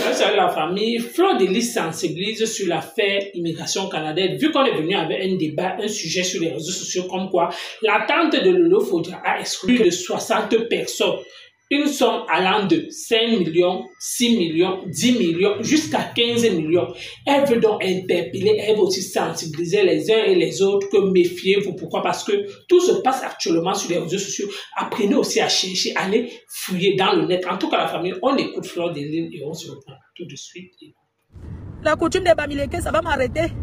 reste avec la famille. Fleur de Lys sensibilise sur l'affaire immigration canadienne. Vu qu'on est venu avec un débat, un sujet sur les réseaux sociaux comme quoi l'attente de Lolo Fodja a exclu de 60 personnes. Une somme allant de 5 millions, 6 millions, 10 millions, jusqu'à 15 millions. Elle veut donc interpeller, elle veut aussi sensibiliser les uns et les autres que méfiez-vous. Pourquoi? Parce que tout se passe actuellement sur les réseaux sociaux. Apprenez aussi à chercher, allez fouiller dans le net. En tout cas, la famille, on écoute Fleur de Lys et on se reprend tout de suite. La coutume des Bamileke, ça va m'arrêter.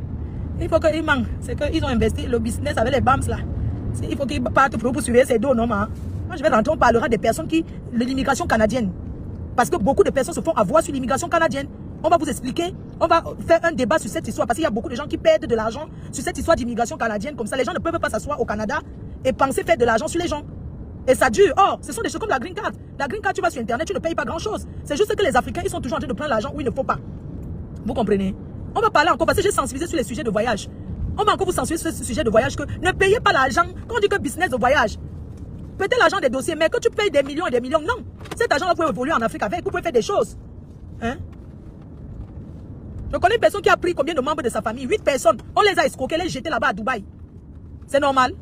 Il faut qu'ils manquent. C'est qu'ils ont investi le business avec les BAMS là. Il faut qu'ils partent pour suivre ces deux noms. Hein. Moi, je vais rentrer, on parlera des personnes qui... de l'immigration canadienne. Parce que beaucoup de personnes se font avoir sur l'immigration canadienne. On va vous expliquer, on va faire un débat sur cette histoire. Parce qu'il y a beaucoup de gens qui perdent de l'argent sur cette histoire d'immigration canadienne. Comme ça, les gens ne peuvent pas s'asseoir au Canada et penser faire de l'argent sur les gens. Et ça dure. Or, ce sont des choses comme la green card. La green card, tu vas sur Internet, tu ne payes pas grand-chose. C'est juste que les Africains, ils sont toujours en train de prendre l'argent où il ne faut pas. Vous comprenez? On va parler encore, parce que j'ai sensibilisé sur les sujets de voyage. On va encore vous sensibiliser sur ce sujet de voyage, que ne payez pas l'argent. Quand on dit que business de voyage, peut-être l'argent des dossiers, mais que tu payes des millions et des millions, non. Cet argent-là, vous pouvez évoluer en Afrique avec, vous pouvez faire des choses. Hein? Je connais une personne qui a pris combien de membres de sa famille? 8 personnes. On les a escroqués, les jetés là-bas à Dubaï. C'est normal.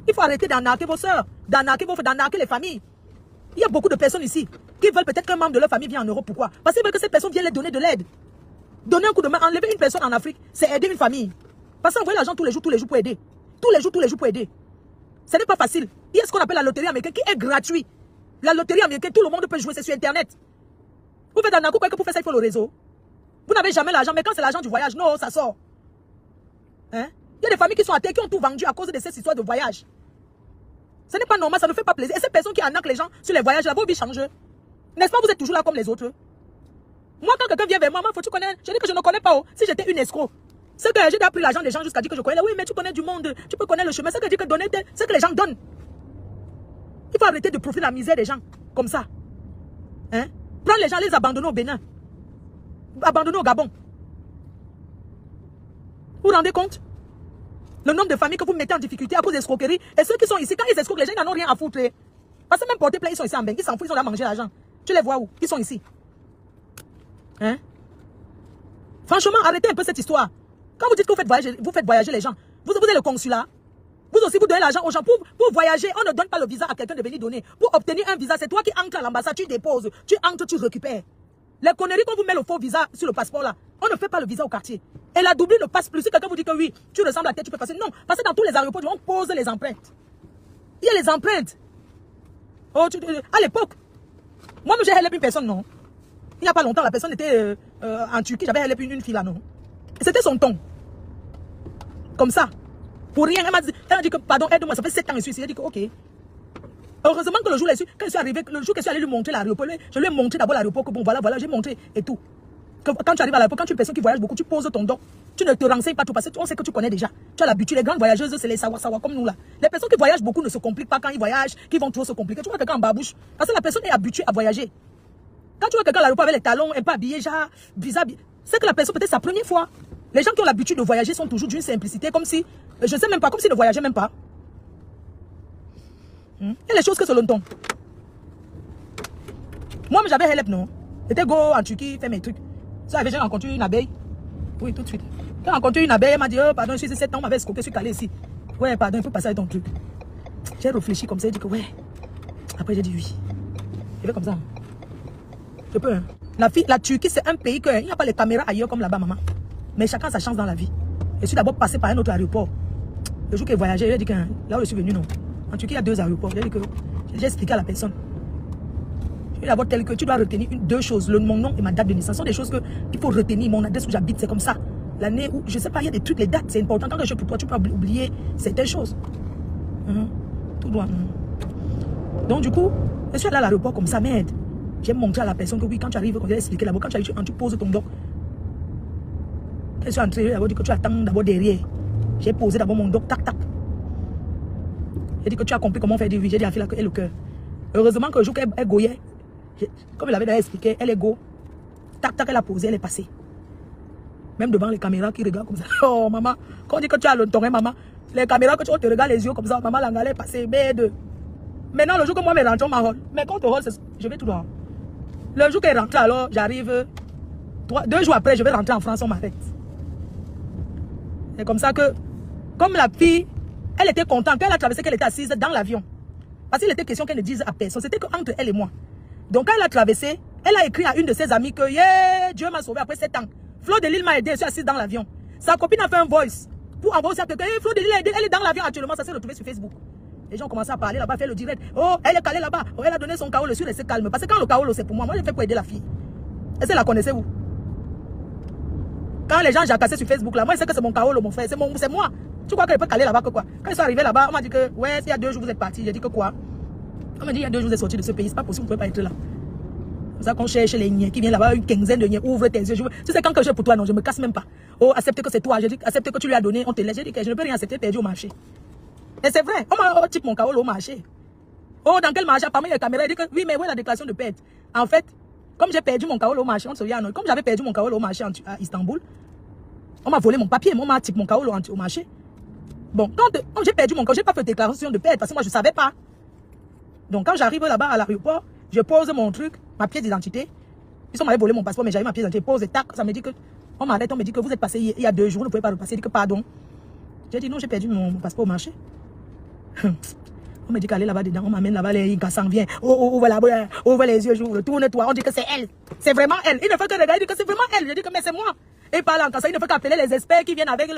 Il faut arrêter d'arnaquer vos soeurs, d'arnaquer les familles. Il y a beaucoup de personnes ici qui veulent peut-être qu'un membre de leur famille vienne en Europe. Pourquoi? Parce qu'ils veulent que cette personne vienne les donner de l'aide. Donner un coup de main, enlever une personne en Afrique, c'est aider une famille. Parce qu'envoyer l'argent tous les jours pour aider. Tous les jours pour aider. Ce n'est pas facile. Il y a ce qu'on appelle la loterie américaine qui est gratuite. La loterie américaine, tout le monde peut jouer, c'est sur Internet. Vous faites un coup, que pour faire ça, il faut le réseau. Vous n'avez jamais l'argent, mais quand c'est l'argent du voyage, non, ça sort. Hein? Il y a des familles qui sont à terre, qui ont tout vendu à cause de cette histoire de voyage. Ce n'est pas normal, ça ne fait pas plaisir. Et ces personnes qui arnaquent les gens sur les voyages, là, vos vies changent. N'est-ce pas, vous êtes toujours là comme les autres? Moi, quand quelqu'un vient vers moi, faut-tu connaître? Je dis que je ne connais pas. Oh. Si j'étais une escroc, c'est que j'ai pris l'argent des gens jusqu'à dire que je connais. Oui, mais tu connais du monde, tu peux connaître le chemin. C'est que je dis que donner, c'est que les gens donnent. Il faut arrêter de profiter de la misère des gens comme ça. Hein? Prendre les gens, les abandonner au Bénin. Abandonner au Gabon. Vous vous rendez compte? Le nombre de familles que vous mettez en difficulté à cause d'escroqueries. Et ceux qui sont ici, quand ils escroquent, les gens n'en ont rien à foutre. Parce que même porter plainte, ils sont ici en bain. Ils s'en foutent, ils ont là manger l'argent. Tu les vois où? Ils sont ici. Hein? Franchement, arrêtez un peu cette histoire. Quand vous dites que vous faites voyager les gens, vous êtes le consulat. Vous aussi, vous donnez l'argent aux gens. Pour voyager, on ne donne pas le visa à quelqu'un de venir donner. Pour obtenir un visa, c'est toi qui entres à l'ambassade, tu déposes. Tu entres, tu récupères. Les conneries, quand vous mettez le faux visa sur le passeport là, on ne fait pas le visa au quartier. Et la doublure ne passe plus. Si quelqu'un vous dit que oui, tu ressembles à tête, tu peux passer. Non, parce que dans tous les aéroports, on pose les empreintes. Il y a les empreintes. Oh, à l'époque, moi, j'ai helpé une personne, non. Il n'y a pas longtemps, la personne était en Turquie, j'avais helpé une fille là, non. Et c'était son ton. Comme ça. Pour rien, elle m'a dit que, pardon, aide-moi, ça fait 7 ans que je suis ici. Elle a dit que, ok. Heureusement que le jour, quand je suis arrivé, le jour que je suis allé lui montrer l'aéroport, je lui ai montré d'abord l'aéroport, que bon, voilà, j'ai montré et tout. Quand tu arrives à l'aéroport, quand tu es une personne qui voyage beaucoup, tu poses ton dos. Tu ne te renseignes pas tout parce qu'on sait que tu connais déjà. Tu as l'habitude. Les grandes voyageuses, c'est les savoir comme nous là. Les personnes qui voyagent beaucoup ne se compliquent pas quand ils voyagent, qui vont trop se compliquer. Tu vois quelqu'un en babouche. Parce que la personne est habituée à voyager. Quand tu vois quelqu'un à l'aéroport avec les talons, et pas habillé, genre, bizarre, c'est que la personne peut-être sa première fois. Les gens qui ont l'habitude de voyager sont toujours d'une simplicité, comme si, je ne sais même pas, comme s'ils ne voyageaient même pas. Il y a les choses que c'est longtemps. Moi, j'avais help, non. J'étais go en Turquie, faire mes trucs. Ça, j'ai rencontré une abeille. Oui, tout de suite. J'ai rencontré une abeille, elle m'a dit, oh, pardon, je suis ici 7 ans, on m'avait escroqué, je suis calé ici. Ouais, pardon, il faut passer avec ton truc. J'ai réfléchi comme ça, j'ai dit que ouais. Après, j'ai dit oui. Je fais comme ça. Je peux, hein. La Turquie, c'est un pays qu'il n'y a pas les caméras ailleurs comme là-bas, maman. Mais chacun a sa chance dans la vie. Je suis d'abord passé par un autre aéroport. Le jour que j'ai voyagé, j'ai dit que là où je suis venu, non. En Turquie, il y a 2 aéroports. J'ai expliqué à la personne. Je vais d'abord tel que tu dois retenir 2 choses. Mon nom et ma date de naissance. Ce sont des choses qu'il faut retenir. Mon adresse où j'habite, c'est comme ça. L'année où, je ne sais pas, il y a des trucs, les dates, c'est important. Quand je pour toi, tu peux oublier certaines choses. Tout doit. Donc, du coup, je suis allé à l'aéroport comme ça, merde. J'ai montré à la personne que oui, quand tu arrives, quand j'ai expliqué là-bas, quand tu arrives, tu poses ton dos. Quand je suis entré, d'abord dit que tu attends d'abord derrière. J'ai posé d'abord mon dos, tac, tac. J'ai dit que tu as compris comment faire des vies. J'ai dit à la fille qu'elle le cœur. Heureusement que le jour qu'elle goyait, comme elle avait déjà expliqué, elle est go. Tac, tac, elle a posé, elle est passée. Même devant les caméras qui regardent comme ça. Oh, maman, quand on dit que tu as le ton, maman, les caméras que tu te regardes les yeux comme ça, maman, la galère est passée, merde. Maintenant, le jour que moi, je rentre, on m'enrôle. Mais quand on te rôle, je vais tout droit. Le jour qu'elle rentre, alors, j'arrive. 2 jours après, je vais rentrer en France, on m'arrête. C'est comme ça que, comme la fille, elle était contente, quand elle a traversé, qu'elle était assise dans l'avion. Parce qu'il était question qu'elle ne dise à personne. C'était qu'entre elle et moi. Donc quand elle a traversé, elle a écrit à une de ses amies que yeah, Dieu m'a sauvé après 7 ans. Flo de Lille m'a aidé, je suis assise dans l'avion. Sa copine a fait un voice pour envoyer aussi à quelqu'un. Flo de Lille a aidé, elle est dans l'avion actuellement, ça s'est retrouvé sur Facebook. Les gens ont commencé à parler là-bas, faire le direct. Oh, elle est calée là-bas. Oh, elle a donné son kaolo, je suis restée calme. Parce que quand le kaolo c'est pour moi, moi je fais pour aider la fille. Est-ce que la connaissez-vous? Quand les gens jacassaient sur Facebook là, moi je sais que c'est mon kaolo, mon frère, c'est moi. Tu crois qu'elle peut caler là-bas que quoi? Quand ils sont arrivés là-bas, on m'a dit que ouais, il y a 2 jours vous êtes partis. J'ai dit que quoi? On m'a dit il y a 2 jours vous êtes sortis de ce pays, c'est pas possible, vous ne pouvez pas être là. C'est ça qu'on cherche les niais qui viennent là-bas, une quinzaine de niais, ouvre tes yeux. Tu sais quand que j'ai pour toi, non, je me casse même pas. Oh, accepte que c'est toi, j'ai dit accepte que tu lui as donné, on te laisse. J'ai dit que je ne peux rien accepter, perdu au marché. Et c'est vrai, on m'a type mon kaolo au marché. Oh, dans quel marché? Parmi les caméras, il dit que oui, mais où est la déclaration de perte? En fait, comme j'ai perdu mon kaolo au marché, on se souvient, comme j'avais perdu mon kaolo au marché à Istanbul, on m'a volé mon papier, on m'a type mon kaolo au marché. Bon, quand j'ai perdu mon kaolo, je n'ai pas fait de déclaration de perte parce que moi je ne savais pas. Donc quand j'arrive là-bas à l'aéroport, je pose mon truc, ma pièce d'identité. Ils m'avaient volé mon passeport, mais j'avais ma pièce d'identité. Pose et tac, ça me dit que, on m'arrête, on me dit que vous êtes passé il y a 2 jours, vous ne pouvez pas repasser. Je dis que pardon. J'ai dit non, j'ai perdu mon passeport au marché. On me dit qu'aller là-bas dedans, on m'amène là-bas, les gars s'en viennent. Ouvre les yeux, j'ouvre, tourne-toi. On dit que c'est elle. C'est vraiment elle. Il ne fait que regarder, il dit que c'est vraiment elle. Je dis que mais c'est moi. Et il parle en ça, il ne fait qu'appeler les experts qui viennent avec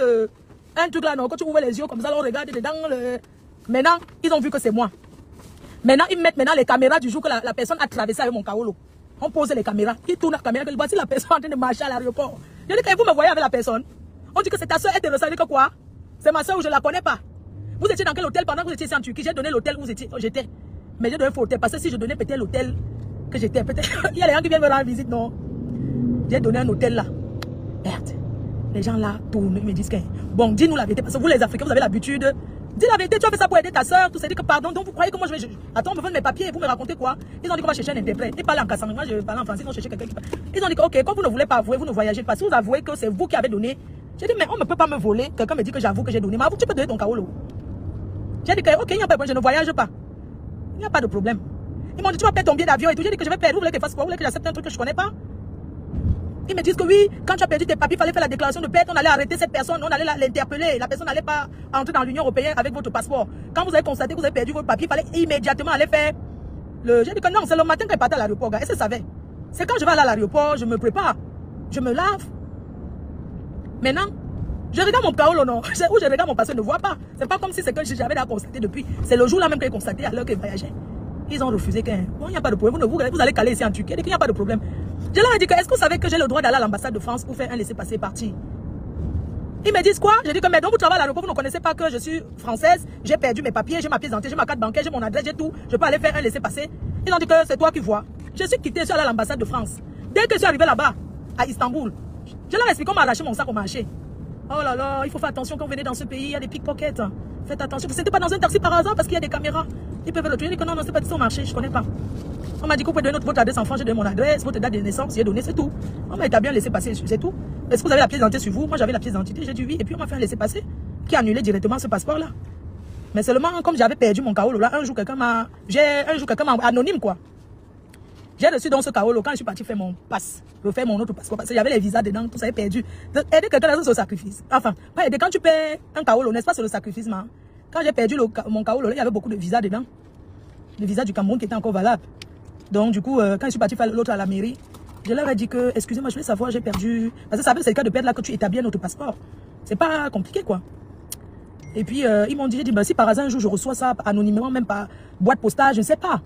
un truc là, non. Quand tu ouvres les yeux comme ça, là, on regarde dedans. Maintenant, ils ont vu que c'est moi. Maintenant, ils mettent les caméras du jour que la personne a traversé avec mon kaolo. On pose les caméras. Ils tournent la caméra. Voici la personne en train de marcher à l'aéroport. Je dis que vous me voyez avec la personne. On dit que c'est ta soeur, elle te ressemble. Que quoi? C'est ma soeur ou je la connais pas. Vous étiez dans quel hôtel pendant que vous étiez ici en Turquie? J'ai donné l'hôtel où j'étais. Mais j'ai donné un faux hôtel. Parce que si je donnais peut-être l'hôtel que j'étais, peut-être. Il y a les gens qui viennent me rendre visite, non? J'ai donné un hôtel là. Merde. Les gens là tournent, ils me disent que bon, dis-nous la vérité. Parce que vous, les Africains, vous avez l'habitude. Dis la vérité, tu as fait ça pour aider ta soeur. Tout ça dit que pardon. Donc vous croyez que moi je vais. Attends, on me donne mes papiers. Vous me racontez quoi? Ils ont dit qu'on va chercher un interprète. Ils parlent en cassant. Moi je parle en français. Ils ont cherché quelqu'un qui parle. Ils ont dit que ok, quand vous ne voulez pas avouer, vous ne voyagez pas. Si vous avouez que c'est vous qui avez donné. J'ai dit mais on ne peut pas me voler. Quelqu'un me dit que j'avoue que j'ai donné. Mais tu peux donner ton kaolo. J'ai dit que ok, il n'y a pas de problème. Je ne voyage pas. Il n'y a pas de problème. Ils m'ont dit tu vas perdre ton billet d'avion et tout. J'ai dit que je vais perdre. Vous voulez que je fasse quoi? Vous voulez que j'accepte un truc que je ne connais pas? Ils me disent que oui, quand tu as perdu tes papiers, il fallait faire la déclaration de perte, on allait arrêter cette personne, on allait l'interpeller. La personne n'allait pas entrer dans l'Union européenne avec votre passeport. Quand vous avez constaté que vous avez perdu votre papier, il fallait immédiatement aller faire le... J'ai dit que non, c'est le matin que je partais à l'aéroport, gars. Est-ce que ça savait? C'est quand je vais aller à l'aéroport, je me prépare, je me lave. Maintenant, je regarde mon kaolo, non. Où je regarde mon passeport, ne vois pas. C'est pas comme si c'est que j'avais déjà constaté depuis. C'est le jour là même que j'ai constaté à l'heure que je voyageais. Ils ont refusé que bon, il n'y a pas de problème. Vous allez caler ici en Turquie. Il n'y a pas de problème. Je leur ai dit que est-ce que vous savez que j'ai le droit d'aller à l'ambassade de France pour faire un laissez-passer partir? Ils me disent quoi? Je dis que mais donc vous travaillez à l'aéroport, vous ne connaissez pas que je suis française, j'ai perdu mes papiers, j'ai ma pièce d'identité, j'ai ma carte bancaire, j'ai mon adresse, j'ai tout. Je peux aller faire un laissez-passer. Ils ont dit que c'est toi qui vois. Je suis quittée, je suis allée à l'ambassade de France. Dès que je suis arrivée là-bas, à Istanbul, je leur explique qu'on m'a arraché mon sac au marché. Oh là là, il faut faire attention quand vous venez dans ce pays, il y a des pickpockets. Faites attention. Vous n'êtes pas dans un taxi par hasard parce qu'il y a des caméras. Ils peuvent le tuer. Je dis que non, c'est pas du au marché, je ne connais pas. On m'a dit que vous pouvez donner votre adresse en France, j'ai donné mon adresse, votre date de naissance, j'ai donné, c'est tout. On m'a bien laissé passer, c'est tout. Est-ce que vous avez la pièce d'identité sur vous? Moi j'avais la pièce d'identité, j'ai dit oui, et puis on m'a fait un laisser passer qui a annulé directement ce passeport-là. Mais seulement, comme j'avais perdu mon kaolo là, un jour quelqu'un m'a anonyme quoi. J'ai reçu dans ce kaolo quand je suis parti faire mon passe, refaire mon autre passeport, parce qu'il y avait les visas dedans, tout ça est perdu. Aider quelqu'un là, c'est le sacrifice. Enfin, pas aider, quand tu perds un kaolo, n'est-ce pas, c'est le sacrifice, man. Quand j'ai perdu mon kaolo, il y avait beaucoup de visas dedans. Le visa du Cameroun qui était encore valable. Donc du coup, quand je suis parti faire l'autre à la mairie, je leur ai dit que, excusez-moi, je voulais savoir, j'ai perdu. Parce que ça c'est le cas de perdre là que tu établis un autre passeport. C'est pas compliqué quoi. Et puis ils m'ont dit, j'ai dit, bah, si par hasard un jour je reçois ça anonymement, même par boîte postale, je ne sais pas.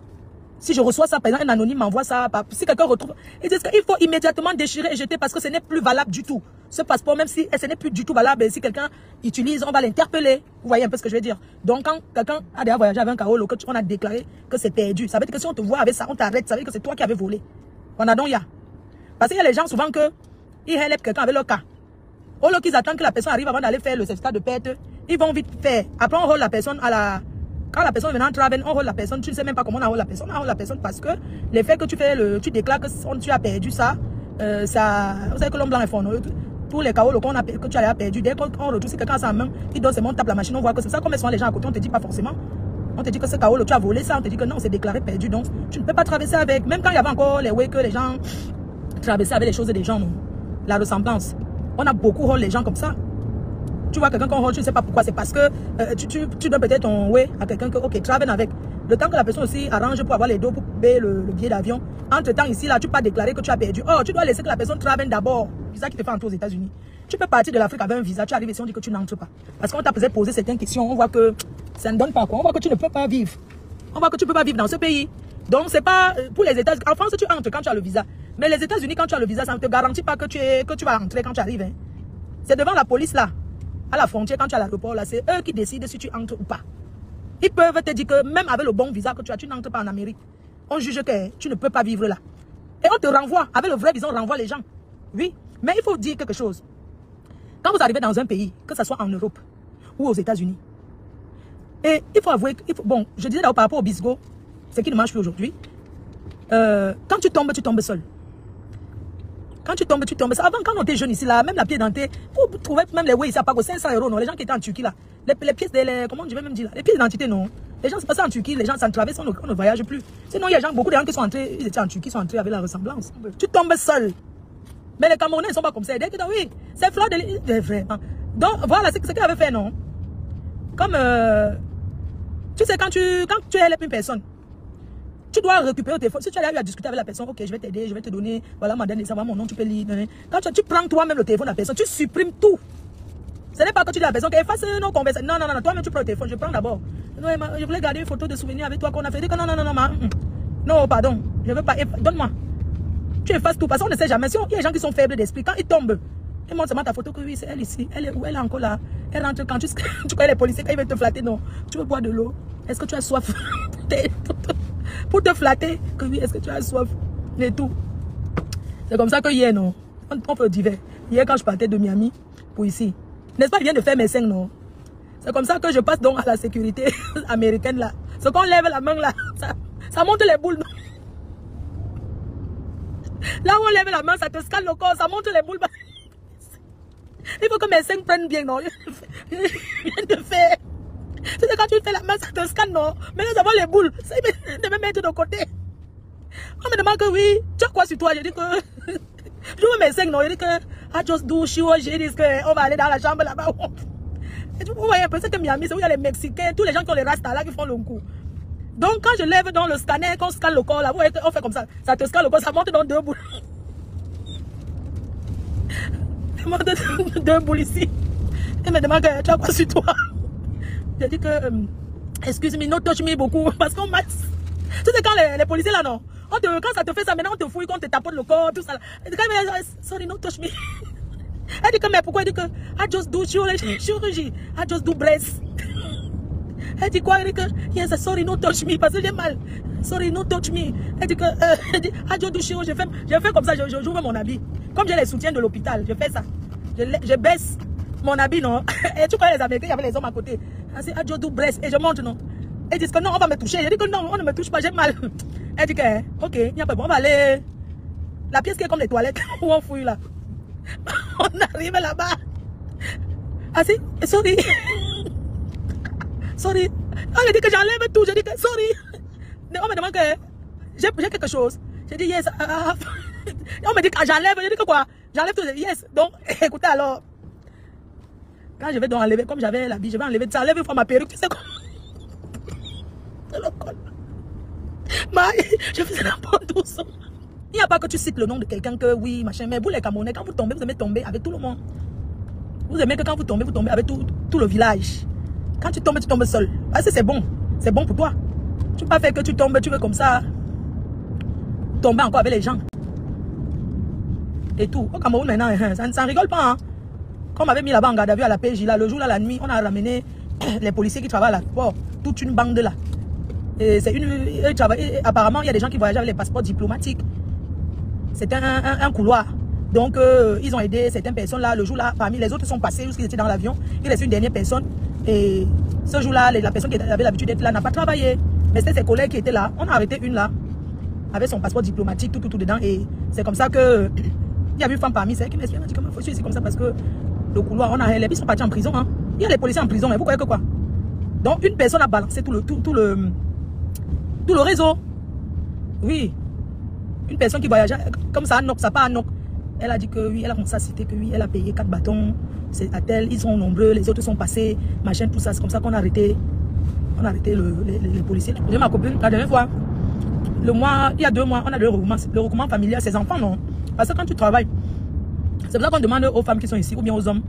Si je reçois ça, par exemple, un anonyme m'envoie ça, si quelqu'un retrouve, ils disent qu'il faut immédiatement déchirer et jeter parce que ce n'est plus valable du tout. Ce passeport, même si ce n'est plus du tout valable, si quelqu'un utilise, on va l'interpeller. Vous voyez un peu ce que je veux dire. Donc, quand quelqu'un a déjà voyagé avec un kaolo, on a déclaré que c'est perdu. Ça veut dire que si on te voit avec ça, on t'arrête, ça veut dire que c'est toi qui avais volé. On a donc ya. Parce qu'il y a les gens souvent que ils helpent quelqu'un avec leur cas. Au lieu qu'ils attendent que la personne arrive avant d'aller faire le certificat de perte, ils vont vite faire. Après, on rôle la personne à la... Quand la personne vient en travail, on rôle la personne, tu ne sais même pas comment on rôle la personne. On rôle la personne parce que l'effet que tu fais, tu déclares que tu as perdu ça, vous savez que l'homme blanc est fort. Tous les kaolos que tu as perdu, dès qu'on retrouve, si quelqu'un a sa main, il donne ses mains, on tape la machine, on voit que c'est ça. Comme sont les gens à côté, on ne te dit pas forcément. On te dit que ce kaolo, tu as volé ça, on te dit que non, c'est déclaré perdu. Donc, tu ne peux pas traverser avec. Même quand il y avait encore les way que les gens traversaient avec les choses des gens, non. la ressemblance. On a beaucoup hold les gens comme ça. Tu vois quelqu'un qu'on hold, tu ne sais pas pourquoi. C'est parce que tu donnes peut-être ton way à quelqu'un que, ok, travel avec. Le temps que la personne aussi arrange pour avoir les dos pour payer le billet d'avion. Entre-temps, ici, là, tu peux pas déclarer que tu as perdu. Oh, tu dois laisser que la personne travel d'abord. C'est ça qui te fait entrer aux États-Unis. Tu peux partir de l'Afrique avec un visa. Tu arrives ici, on dit que tu n'entres pas. Parce qu'on t'a peut-être posé certaines questions. On voit que ça ne donne pas quoi. On voit que tu ne peux pas vivre. On voit que tu ne peux pas vivre dans ce pays. Donc, c'est pas pour les États-Unis. En France, tu entres quand tu as le visa. Mais les États-Unis, quand tu as le visa, ça ne te garantit pas que tu vas entrer quand tu arrives. Hein. C'est devant la police, là. À la frontière, quand tu es à l'aéroport, là, c'est eux qui décident si tu entres ou pas. Ils peuvent te dire que même avec le bon visa que tu as, tu n'entres pas en Amérique. On juge que tu ne peux pas vivre là. Et on te renvoie. Avec le vrai visa, on renvoie les gens. Oui. Mais il faut dire quelque chose. Quand vous arrivez dans un pays, que ce soit en Europe ou aux États-Unis, et il faut avouer, bon, je disais là par rapport au Bisgo, ce qui ne marche plus aujourd'hui. Quand tu tombes seul. Quand tu tombes seul. Avant, quand on était jeune ici, là, même la pied dentée, vous trouvez même les ways, ça pas 500 €, non. Les gens qui étaient en Turquie, là, les pièces, comment je vais même dire, là, les pièces d'identité, non. Les gens se passaient en Turquie, les gens s'en traversent, on ne voyage plus. Sinon, il y a beaucoup de gens qui sont entrés, ils étaient en Turquie, sont entrés avec la ressemblance. Tu tombes seul. Mais les Camerounais, ils ne sont pas comme ça. Ils disent, oui, c'est Fleur de vraiment. Donc, voilà, c'est ce qu'il avait fait, non. Comme, tu sais, quand tu es une personne, tu dois récupérer au téléphone. Si tu as eu à discuter avec la personne, ok, je vais t'aider, je vais te donner, voilà, madame, ça va, mon nom, tu peux lire. Quand tu prends toi-même le téléphone de la personne, tu supprimes tout. Ce n'est pas que tu dis à la personne qu'elle fasse nos conversations. Non, non, non, toi-même tu prends le téléphone, je prends d'abord. Je voulais garder une photo de souvenir avec toi qu'on a fait. Non, non, non, non, non, pardon, je ne veux pas. Donne-moi. Tu effaces tout parce qu'on ne sait jamais. Si il y a des gens qui sont faibles d'esprit, quand ils tombent, ils montrent seulement ta photo que oui, c'est elle ici. Elle est où? Elle est encore là. Elle rentre quand tu connais les policiers, quand ils veulent te flatter. Non, tu veux boire de l'eau. Est-ce que tu as soif? Pour te flatter, que oui, est-ce que tu as soif? Et tout. C'est comme ça que hier, non. On peut divers. Hier, quand je partais de Miami pour ici, n'est-ce pas, il vient de faire mes seins, non? C'est comme ça que je passe donc à la sécurité américaine, là. Ce qu'on lève la main, là, ça monte les boules, non? Là où on lève la main, ça te scanne le corps, ça monte les boules. Il faut que mes seins prennent bien, non? Je viens de faire. Tu sais, quand tu fais la main, ça te scanne, non? Mais nous avons les boules. Ça de me mettre de côté. On me demande que oui, tu as quoi sur toi? Je dis que je veux mes seins, non? Je dis que I just do chirurgie. Ils disent qu'on va aller dans la chambre là-bas. Et tu vois un peu, c'est que Miami, c'est où il y a les Mexicains, tous les gens qui ont les rastas là qui font le coup. Donc quand je lève dans le scanner, qu'on scanne le corps là, vous voyez qu'on fait comme ça. Ça te scanne le corps, ça monte dans 2 boules. Ça monte 2 boules ici. Et me demande que tu as quoi sur toi? Je dis que, excuse-moi, no touch me beaucoup, parce qu'on m'a... Tu sais, quand les policiers là, non, quand ça te fait ça, maintenant on te fouille, quand on te tapote le corps, tout ça là. Elle dit, sorry, no touch me. Elle dit que, mais pourquoi? Elle dit que, I just do chirurgie, I just do breast. Elle dit quoi? Elle dit que, yes, sorry, no touch me, parce que j'ai mal. Sorry, no touch me. Elle dit que, I just do chirurgie, je fais comme ça, j'ouvre mon habit. Comme j'ai les soutiens de l'hôpital, je fais ça. Je baisse mon habit, non. Et tu connais les Américains, il y avait les hommes à côté. Elle dit, I just do breast. Et je monte, non. Elle dit que non, on va me toucher. Je dis que non, on ne me touche pas, j'ai mal. Elle dit que, ok, il n'y a pas bon, on va aller. La pièce qui est comme les toilettes, où on fouille là. On arrive là-bas. Ah si, sorry. Sorry. On me dit que j'enlève tout. Je dis que sorry. On me demande que j'ai quelque chose. Je dis yes. On me dit que j'enlève. Je dis que quoi? J'enlève tout. Yes. Donc, écoutez alors. Quand je vais donc enlever, comme j'avais l'habit, je vais enlever ça. Enlève une fois ma perruque. Tu sais quoi? C'est le col. Je faisais la bonne douce. Il n'y a pas que tu cites le nom de quelqu'un que oui, machin. Mais vous les Camerounais, quand vous tombez, vous aimez tomber avec tout le monde. Vous aimez que quand vous tombez avec tout le village. Quand tu tombes seul. Parce que c'est bon. C'est bon pour toi. Tu ne peux pas faire que tu tombes, tu veux comme ça. Tomber encore avec les gens. Et tout. Au Cameroun maintenant, ça ne rigole pas. Hein. Comme on m'avait mis là-bas en garde à vue à la PJ, là, le jour, là, la nuit, on a ramené les policiers qui travaillent là. Bon, toute une bande là. Et c'est apparemment, il y a des gens qui voyagent avec les passeports diplomatiques. C'était un couloir. Donc, ils ont aidé certaines personnes là. Le jour là, parmi les autres sont passés jusqu'ils étaient dans l'avion. Il reste une dernière personne. Et ce jour-là, la personne qui avait l'habitude d'être là n'a pas travaillé. Mais c'était ses collègues qui étaient là. On a arrêté une là, avec son passeport diplomatique, tout dedans. Et c'est comme ça que il y a eu une femme parmi celles qui m'explique. Elle m'a dit comment il faut suivre. C'est comme ça parce que le couloir, on a les ils sont partis en prison. Hein. Il y a les policiers en prison, mais vous croyez que quoi? Donc, une personne a balancé tout le réseau. Oui. Une personne qui voyageait comme ça, ça part à Nok. Elle a dit que oui, elle a commencé à citer que oui, elle a payé 4 bâtons, c'est à tel, ils sont nombreux, les autres sont passés, machin, tout ça. C'est comme ça qu'on a arrêté, les policiers. J'ai ma copine, la dernière fois, il y a 2 mois, on a le regroupement familial, ses enfants, non. Parce que quand tu travailles, c'est pour ça qu'on demande aux femmes qui sont ici, ou bien aux hommes,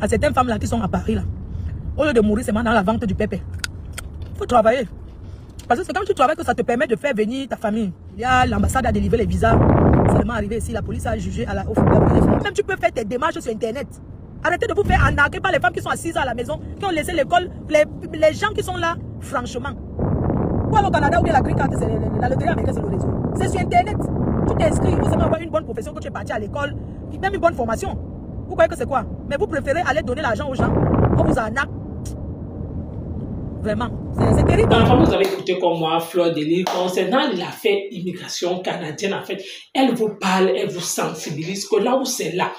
à certaines femmes là qui sont à Paris, là, au lieu de mourir seulement dans la vente du pépé, il faut travailler. Parce que c'est quand tu travailles que ça te permet de faire venir ta famille. Il y a l'ambassade à délivrer les visas. Seulement arrivé ici, la police a jugé au fond. Même tu peux faire tes démarches sur Internet. Arrêtez de vous faire arnaquer par les femmes qui sont assises à la maison, qui ont laissé l'école, les gens qui sont là, franchement. Ou au Canada, ou bien la green card, la loterie américaine, c'est le réseau. C'est sur Internet. Tu t'inscris, il faut seulement avoir une bonne profession, que tu es parti à l'école, même une bonne formation. Vous croyez que c'est quoi? Mais vous préférez aller donner l'argent aux gens, on vous arnaque. Vraiment, c'est terrible. Enfin, vous avez écouté comme moi, Fleur de Lys, concernant l'affaire immigration canadienne, en fait, elle vous parle, elle vous sensibilise, que là où c'est là,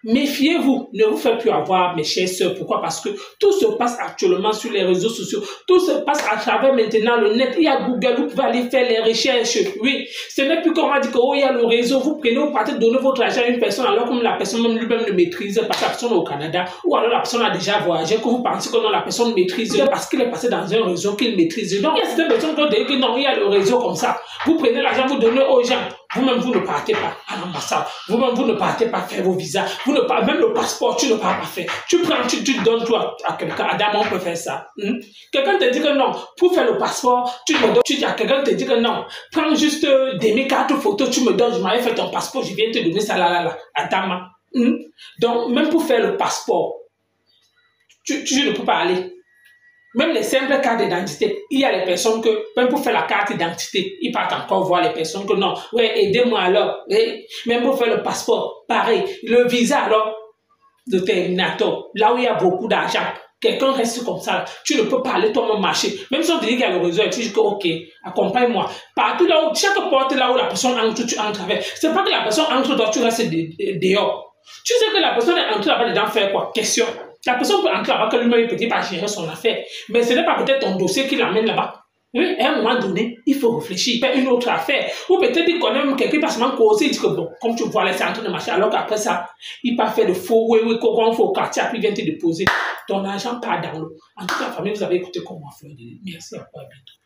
méfiez-vous, ne vous faites plus avoir, mes chères sœurs. Pourquoi? Parce que tout se passe actuellement sur les réseaux sociaux. Tout se passe à travers maintenant le net. Il y a Google, vous pouvez aller faire les recherches. Oui, ce n'est plus comme on dit que il y a le réseau. Vous prenez, vous partez donner votre argent à une personne alors que la personne même lui-même ne maîtrise pas, la personne au Canada. Ou alors la personne a déjà voyagé, que vous pensez que non, la personne maîtrise parce qu'il est passé dans un réseau qu'il maîtrise. Donc, il y a certaines personnes qui ont dit que non, il y a le réseau comme ça. Vous prenez l'argent, vous donnez aux gens. Vous-même, vous ne partez pas à l'ambassade. Vous-même, vous ne partez pas faire vos visas. Même le passeport, tu ne pars pas faire. Tu prends, tu donnes toi à quelqu'un. Adam, on peut faire ça. Quelqu'un te dit que non, pour faire le passeport, tu dis à quelqu'un te dit que non, prends juste mes cartes photos, tu me donnes, je m'avais fait ton passeport, je viens te donner ça là. Adam. Donc, même pour faire le passeport, tu ne peux pas aller. Même les simples cartes d'identité, il y a les personnes que, même pour faire la carte d'identité, ils partent encore voir les personnes que non, ouais, aidez-moi alors. Même pour faire le passeport, pareil. Le visa alors, le terminator, là où il y a beaucoup d'argent, quelqu'un reste comme ça, tu ne peux pas aller toi-même marcher. Même si on te dit qu'il y a le réseau, tu dis que ok, accompagne-moi. Partout là où, chaque porte là où la personne entre, tu entres avec. C'est pas que la personne entre, toi, tu restes dehors. Tu sais que la personne est entrée là-bas dedans faire quoi? Question. La personne peut entrer là-bas que lui-même peut pas gérer son affaire. Mais ce n'est pas peut-être ton dossier qui l'amène là-bas. Oui, à un moment donné, il faut réfléchir, faire une autre affaire. Ou peut-être il connaît même quelqu'un, parce que causer, il dit que bon, comme tu vois, là, c'est en train de marcher. Alors qu'après ça, il peut faire de faux, oui, qu'on faut au quartier, puis il vient te déposer. Ton argent part dans l'eau. En tout cas, famille, vous avez écouté comment Fleur de Lys. Merci à vous, à bientôt.